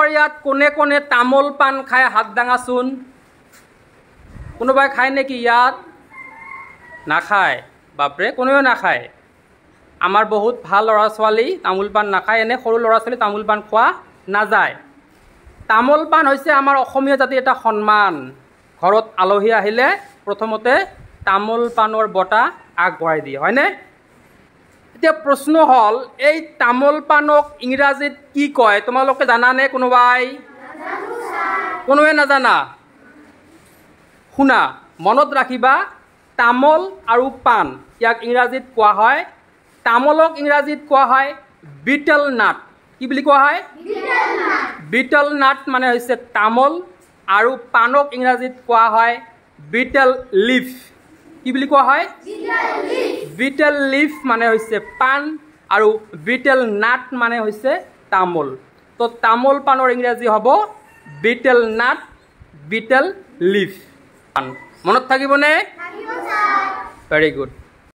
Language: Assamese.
ইয়াত কোনে কোনে তামোল পাণ খায় হাত দাঙাচোন কোনোবাই খায় নেকি ইয়াত নাখায় বাপৰে কোনেও নাখায় আমাৰ বহুত ভাল ল'ৰা ছোৱালী তামোল পাণ নাখায় এনে সৰু ল'ৰা ছোৱালী তামোল পাণ খোৱা নাযায় তামোল পাণ হৈছে আমাৰ অসমীয়া জাতিৰ এটা সন্মান ঘৰত আলহী আহিলে প্ৰথমতে তামোল পাণৰ বঁটা আগবঢ়াই দিয়ে হয়নে এতিয়া প্ৰশ্ন হ'ল এই তামোল পাণক ইংৰাজীত কি কয় তোমালোকে জানানে কোনোবাই কোনোৱে নাজানা শুনা মনত ৰাখিবা তামোল আৰু পাণ ইয়াক ইংৰাজীত কোৱা হয় তামোলক ইংৰাজীত কোৱা হয় বিটল নাট কি বুলি কোৱা হয় বিটল নাট মানে হৈছে তামোল আৰু পাণক ইংৰাজীত কোৱা হয় বিটল লিফ কি বুলি কোৱা হয় বিটল লিফ মানে হৈছে পাণ আৰু বিটল নাট মানে হৈছে তামোল তো তামোল পাণৰ ইংৰাজী হ'ব বিটল নাট বিটল লিফ মনত থাকিবনে ভেৰি গুড